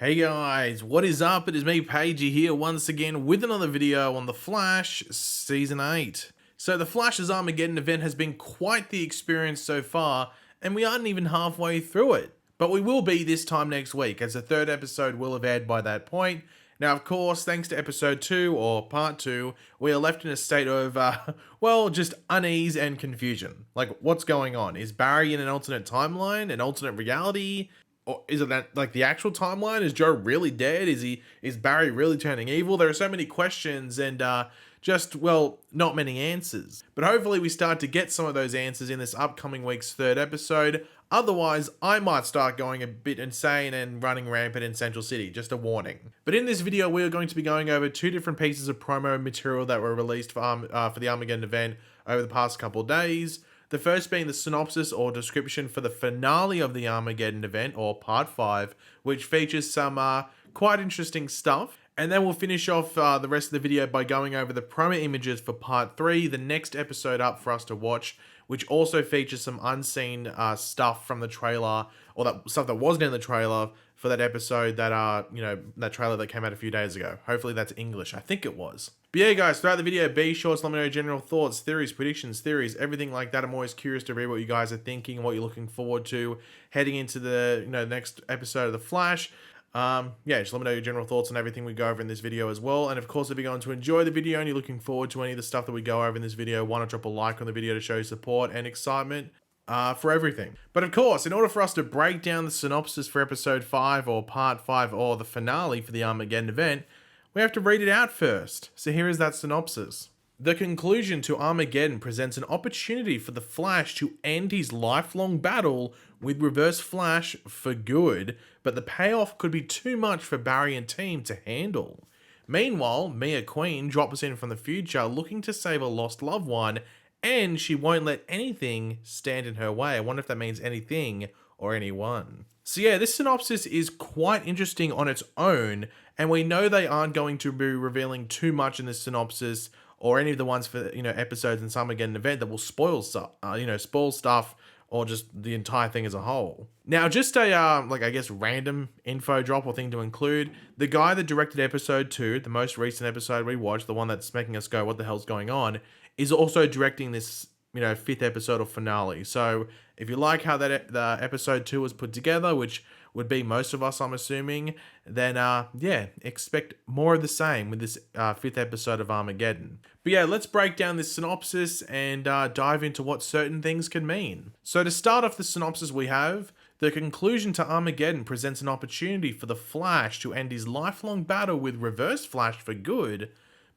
Hey guys, what is up? It is me, Pagey, here once again with another video on The Flash Season 8. So The Flash's Armageddon event has been quite the experience so far, and we aren't even halfway through it. But we will be this time next week, as the third episode will have aired by that point. Now, of course, thanks to episode 2, or part 2, we are left in a state of, well, just unease and confusion. Like, what's going on? Is Barry in an alternate timeline, an alternate reality? Or is it that like the actual timeline? Is Joe really dead? Is Barry really turning evil? There are so many questions and just well, not many answers. But hopefully we start to get some of those answers in this upcoming week's third episode. Otherwise, I might start going a bit insane and running rampant in Central City, just a warning. But in this video, we are going to be going over two different pieces of promo material that were released for the Armageddon event over the past couple of days. The first being the synopsis or description for the finale of the Armageddon event, or part 5, which features some quite interesting stuff. And then we'll finish off the rest of the video by going over the promo images for part 3, the next episode up for us to watch, which also features some unseen stuff from the trailer, or that stuff that wasn't in the trailer for that episode that, that trailer that came out a few days ago. Hopefully that's English. I think it was. But yeah, guys, throughout the video, be sure to let me know your general thoughts, theories, predictions, everything like that. I'm always curious to read what you guys are thinking and what you're looking forward to heading into the next episode of The Flash. Yeah, just let me know your general thoughts on everything we go over in this video as well. And of course, if you're going to enjoy the video and you're looking forward to any of the stuff that we go over in this video, why not drop a like on the video to show support and excitement for everything. But of course, in order for us to break down the synopsis for episode 5 or part 5 or the finale for the Armageddon event, we have to read it out first. So here is that synopsis. The conclusion to Armageddon presents an opportunity for the Flash to end his lifelong battle with Reverse Flash for good, but the payoff could be too much for Barry and team to handle. Meanwhile, Mia Queen drops in from the future looking to save a lost loved one, and she won't let anything stand in her way. I wonder if that means anything or anyone. So yeah, this synopsis is quite interesting on its own, and we know they aren't going to be revealing too much in this synopsis or any of the ones for episodes in Armageddon event that will spoil stuff, spoil stuff, or just the entire thing as a whole. Now, just a I guess random info drop or thing to include: the guy that directed episode 2, the most recent episode we watched, the one that's making us go, "What the hell's going on?" is also directing this 5th episode or finale. So if you like how the episode 2 was put together, which would be most of us, I'm assuming, then yeah, expect more of the same with this 5th episode of Armageddon. But yeah, let's break down this synopsis and dive into what certain things can mean. So to start off the synopsis, we have: the conclusion to Armageddon presents an opportunity for the Flash to end his lifelong battle with Reverse Flash for good,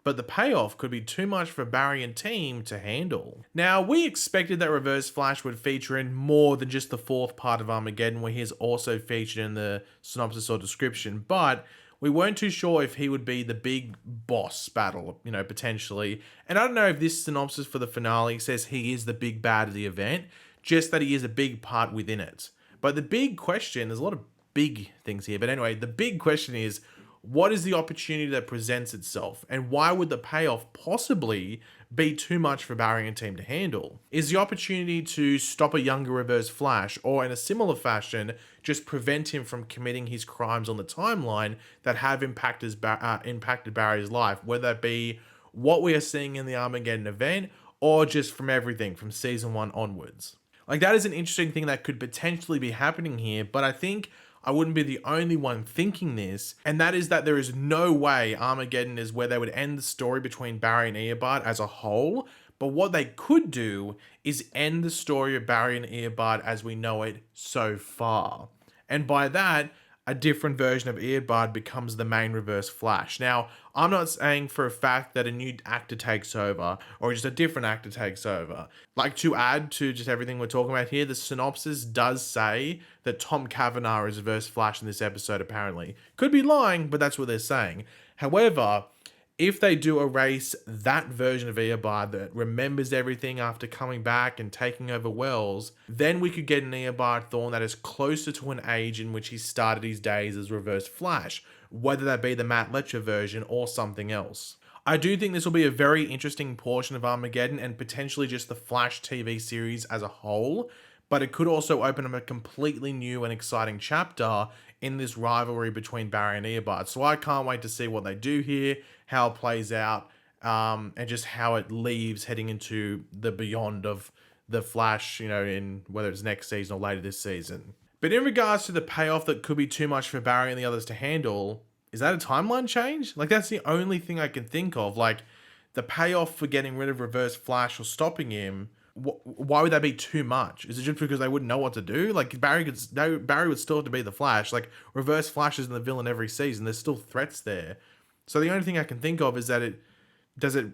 but the payoff could be too much for Barry and team to handle. Now, we expected that Reverse Flash would feature in more than just the 4th part of Armageddon, where he is also featured in the synopsis or description, but we weren't too sure if he would be the big boss battle, potentially. And I don't know if this synopsis for the finale says he is the big bad of the event, just that he is a big part within it. But the big question, there's a lot of big things here, but anyway, the big question is, what is the opportunity that presents itself, and why would the payoff possibly be too much for Barry and team to handle? Is the opportunity to stop a younger Reverse Flash, or in a similar fashion, just prevent him from committing his crimes on the timeline that have impacted Barry's life, whether that be what we are seeing in the Armageddon event, or just from everything from season 1 onwards? Like, that is an interesting thing that could potentially be happening here, but I think I wouldn't be the only one thinking this, and that is that there is no way Armageddon is where they would end the story between Barry and Eobard as a whole, but what they could do is end the story of Barry and Eobard as we know it so far. And by that, a different version of Eobard becomes the main Reverse Flash. Now, I'm not saying for a fact that a new actor takes over, or just a different actor takes over. Like, to add to just everything we're talking about here, the synopsis does say that Tom Cavanagh is Reverse Flash in this episode, apparently. Could be lying, but that's what they're saying. However, if they do erase that version of Eobard that remembers everything after coming back and taking over Wells, then we could get an Eobard Thawne that is closer to an age in which he started his days as Reverse Flash, whether that be the Matt Letcher version or something else. I do think this will be a very interesting portion of Armageddon and potentially just the Flash TV series as a whole, but it could also open up a completely new and exciting chapter in this rivalry between Barry and Eobard. So I can't wait to see what they do here, how it plays out, and just how it leaves heading into the beyond of the Flash, in whether it's next season or later this season. But in regards to the payoff that could be too much for Barry and the others to handle, is that a timeline change? Like, that's the only thing I can think of. Like, the payoff for getting rid of Reverse Flash or stopping him, why would that be too much? Is it just because they wouldn't know what to do? Like, Barry would still have to be the Flash. Like, Reverse Flash isn't the villain every season. There's still threats there. So the only thing I can think of is that does it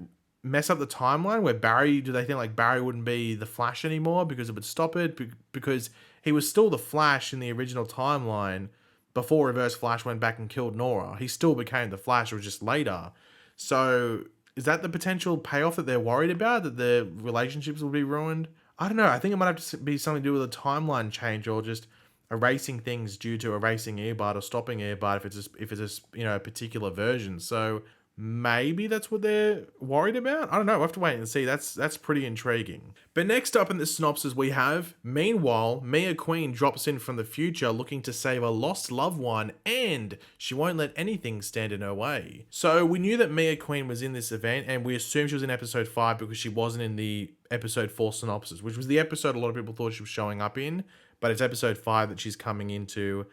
mess up the timeline where do they think like Barry wouldn't be the Flash anymore because it would stop it? Because he was still the Flash in the original timeline before Reverse Flash went back and killed Nora. He still became the Flash, it was just later. So is that the potential payoff that they're worried about, that the relationships will be ruined? I don't know. I think it might have to be something to do with a timeline change, or just erasing things due to erasing Eobard or stopping Eobard if it's a particular version. So maybe that's what they're worried about. I don't know. We'll have to wait and see. That's pretty intriguing. But next up in the synopsis we have, meanwhile, Mia Queen drops in from the future looking to save a lost loved one, and she won't let anything stand in her way. So we knew that Mia Queen was in this event, and we assumed she was in episode 5 because she wasn't in the episode 4 synopsis, which was the episode a lot of people thought she was showing up in, but it's episode 5 that she's coming into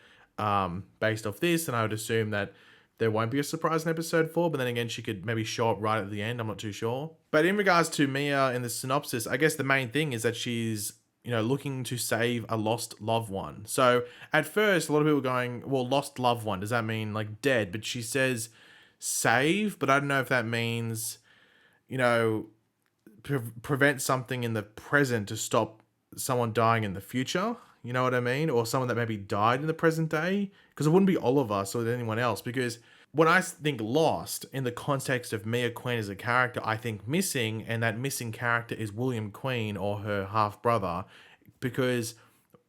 based off this, and I would assume that there won't be a surprise in episode 4, but then again, she could maybe show up right at the end. I'm not too sure. But in regards to Mia in the synopsis, I guess the main thing is that she's, looking to save a lost loved one. So at first, a lot of people were going, well, lost loved one, does that mean like dead? But she says save, but I don't know if that means, prevent something in the present to stop someone dying in the future. You know what I mean? Or someone that maybe died in the present day. Because it wouldn't be all of us or anyone else. Because when I think lost in the context of Mia Queen as a character, I think missing. And that missing character is William Queen or her half-brother. Because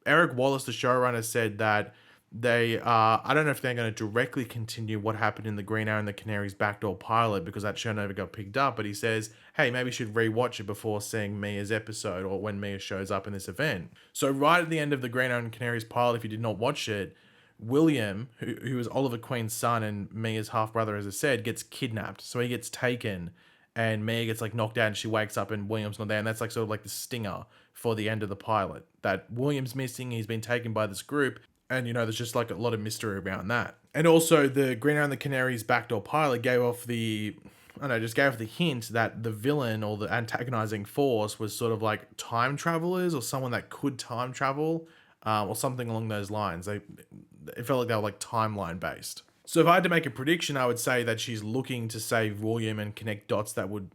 Eric Wallace, the showrunner, said that I don't know if they're going to directly continue what happened in the Green Arrow and the Canaries backdoor pilot, because that show never got picked up, but he says, hey, maybe you should rewatch it before seeing Mia's episode or when Mia shows up in this event. So right at the end of the Green Arrow and Canaries pilot, if you did not watch it, William, who is Oliver Queen's son and Mia's half-brother, as I said, gets kidnapped. So he gets taken and Mia gets like knocked out and she wakes up and William's not there. And that's like sort of like the stinger for the end of the pilot, that William's missing, he's been taken by this group. And, there's just like a lot of mystery around that. And also the Green Arrow and the Canaries backdoor pilot gave off the hint that the villain or the antagonizing force was sort of like time travelers or someone that could time travel or something along those lines. It felt like they were like timeline based. So if I had to make a prediction, I would say that she's looking to save William and connect dots that would,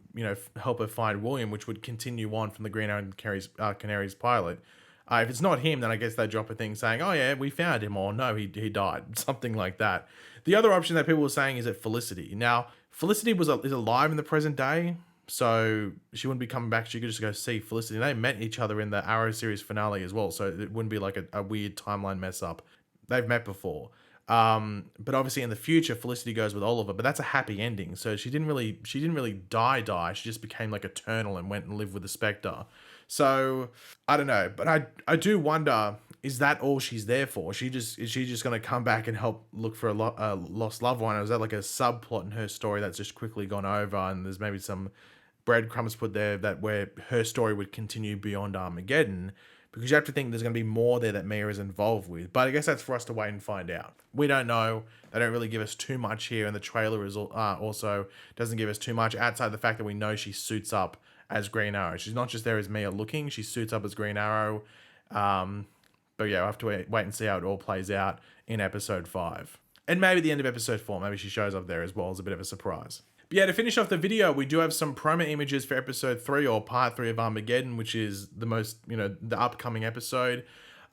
help her find William, which would continue on from the Green Arrow and Canaries pilot. If it's not him, then I guess they drop a thing saying, oh yeah, we found him, or no, he died, something like that. The other option that people were saying is that Felicity. Now, Felicity is alive in the present day, so she wouldn't be coming back. She could just go see Felicity. They met each other in the Arrow series finale as well, so it wouldn't be like a weird timeline mess up. They've met before. But obviously in the future, Felicity goes with Oliver, but that's a happy ending. So she didn't really die. She just became like eternal and went and lived with the Spectre. So I don't know, but I do wonder, is that all she's there for? Is she just going to come back and help look for a lost loved one? Or is that like a subplot in her story that's just quickly gone over and there's maybe some breadcrumbs put there where her story would continue beyond Armageddon? Because you have to think there's going to be more there that Mia is involved with. But I guess that's for us to wait and find out. We don't know. They don't really give us too much here. And the trailer is also doesn't give us too much outside the fact that we know she suits up as Green Arrow. She's not just there as Mia looking. She suits up as Green Arrow. But yeah, we'll have to wait and see how it all plays out in episode 5. And maybe the end of episode 4. Maybe she shows up there as well as a bit of a surprise. But yeah, to finish off the video, we do have some promo images for episode 3 or part 3 of Armageddon, which is the most, the upcoming episode.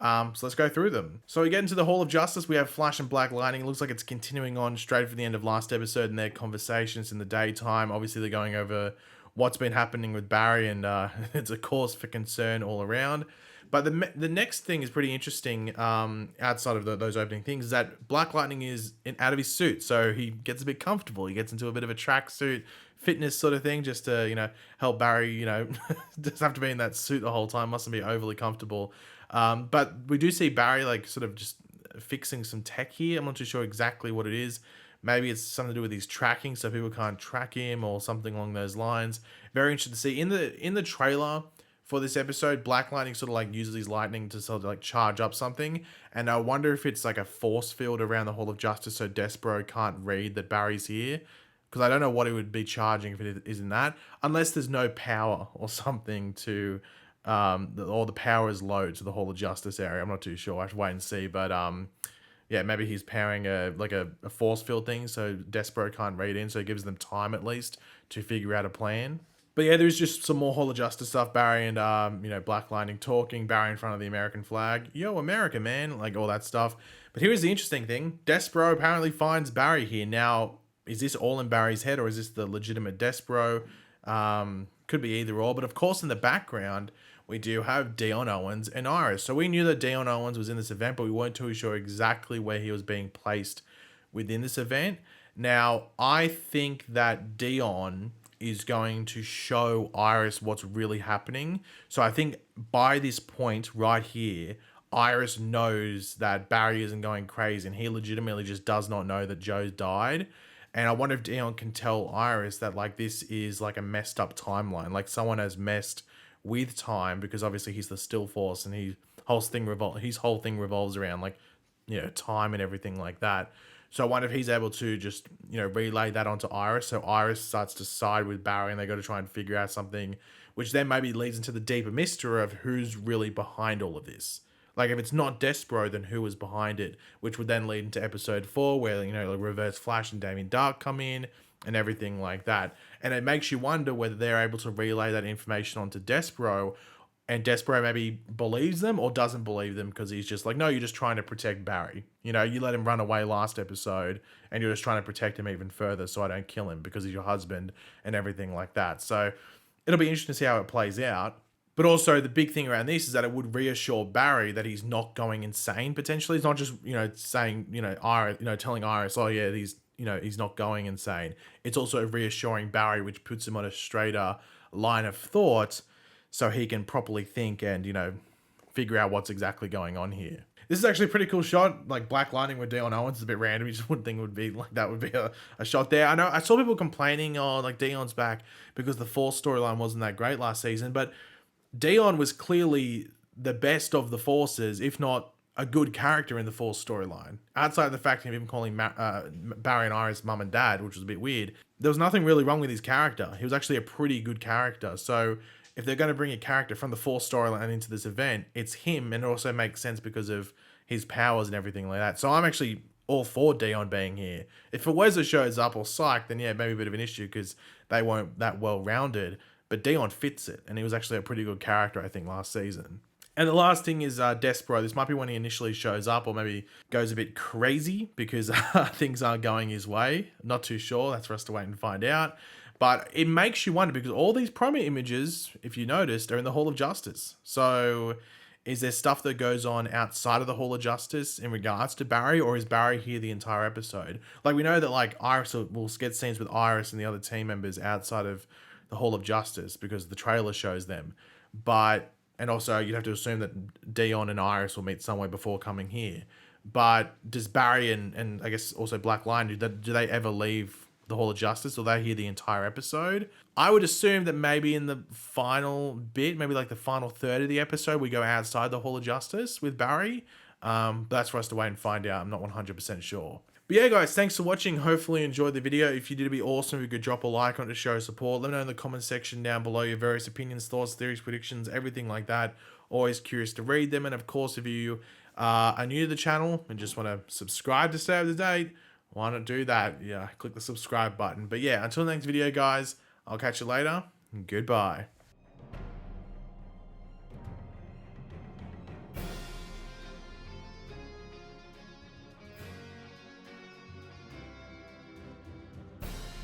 So let's go through them. So we get into the Hall of Justice. We have Flash and Black Lightning. It looks like it's continuing on straight from the end of last episode in their conversations in the daytime. Obviously, they're going over what's been happening with Barry, and it's a cause for concern all around. But the next thing is pretty interesting outside of those opening things, is that Black Lightning is out of his suit. So he gets a bit comfortable. He gets into a bit of a tracksuit fitness sort of thing just to, help Barry, doesn't have to be in that suit the whole time. Mustn't be overly comfortable. But we do see Barry like sort of just fixing some tech here. I'm not too sure exactly what it is. Maybe it's something to do with his tracking, so people can't track him or something along those lines. Very interested to see in the trailer for this episode. Black Lightning sort of like uses his lightning to sort of like charge up something, and I wonder if it's like a force field around the Hall of Justice, so Despero can't read that Barry's here. Because I don't know what it would be charging if it isn't that, unless there's no power or something to, or the power is low to the Hall of Justice area. I'm not too sure. I have to wait and see, but yeah, maybe he's powering a force field thing, so Despero can't read in, so it gives them time at least to figure out a plan. But yeah, there's just some more Hall of Justice stuff. Barry and Black Lightning talking. Barry in front of the American flag. Yo, America, man! Like all that stuff. But here's the interesting thing: Despero apparently finds Barry here. Now, is this all in Barry's head, or is this the legitimate Despero? Could be either or. But of course, in the background, we do have Dion Owens and Iris. So we knew that Dion Owens was in this event, but we weren't too sure exactly where he was being placed within this event. Now, I think that Dion is going to show Iris what's really happening. So I think by this point right here, Iris knows that Barry isn't going crazy, and he legitimately just does not know that Joe died. And I wonder if Dion can tell Iris that like this is like a messed up timeline, like someone has messed with time, because obviously he's the Still Force, and his whole thing revolves around like time and everything like that. So I wonder if he's able to just relay that onto Iris, so Iris starts to side with Barry, and they got to try and figure out something, which then maybe leads into the deeper mystery of who's really behind all of this. Like if it's not Despero, then who is behind it? Which would then lead into episode 4, where like Reverse Flash and Damien Dark come in and everything like that. And it makes you wonder whether they're able to relay that information onto Despero, and Despero maybe believes them or doesn't believe them, because he's just like, no, you're just trying to protect Barry. You let him run away last episode, and you're just trying to protect him even further so I don't kill him because he's your husband and everything like that. So it'll be interesting to see how it plays out. But also the big thing around this is that it would reassure Barry that he's not going insane potentially. It's not just, saying, Iris, telling Iris, oh yeah, he's not going insane. It's also reassuring Barry, which puts him on a straighter line of thought so he can properly think and, figure out what's exactly going on here. This is actually a pretty cool shot. Like Black Lightning with Dion Owens is a bit random. You just wouldn't think it would be like that would be a shot there. I know I saw people complaining, oh, like Dion's back because the Force storyline wasn't that great last season, but Dion was clearly the best of the Forces, if not a good character in the Force storyline. Outside of the fact of him calling Barry and Iris mum and dad, which was a bit weird, there was nothing really wrong with his character. He was actually a pretty good character. So if they're going to bring a character from the Force storyline into this event, it's him, and it also makes sense because of his powers and everything like that. So I'm actually all for Dion being here. If Weza shows up or Psych, then yeah, maybe a bit of an issue because they weren't that well-rounded. But Dion fits it, and he was actually a pretty good character, I think, last season. And the last thing is Despero. This might be when he initially shows up, or maybe goes a bit crazy because things aren't going his way. Not too sure. That's for us to wait and find out. But it makes you wonder, because all these promo images, if you noticed, are in the Hall of Justice. So is there stuff that goes on outside of the Hall of Justice in regards to Barry, or is Barry here the entire episode? Like, we know that like Iris will get scenes with Iris and the other team members outside of the Hall of Justice because the trailer shows them. And also you'd have to assume that Dion and Iris will meet somewhere before coming here. But does Barry and I guess also Black Lion, do they ever leave the Hall of Justice, or they here the entire episode? I would assume that maybe in the final bit, maybe like the final third of the episode, we go outside the Hall of Justice with Barry. But that's for us to wait and find out. I'm not 100% sure. But yeah, guys, thanks for watching. Hopefully you enjoyed the video. If you did, it'd be awesome if you could drop a like on it to show support. Let me know in the comment section down below your various opinions, thoughts, theories, predictions, everything like that. Always curious to read them. And of course, if you are new to the channel and just want to subscribe to stay up to date, why not do that? Yeah, click the subscribe button. But yeah, until the next video, guys, I'll catch you later. Goodbye.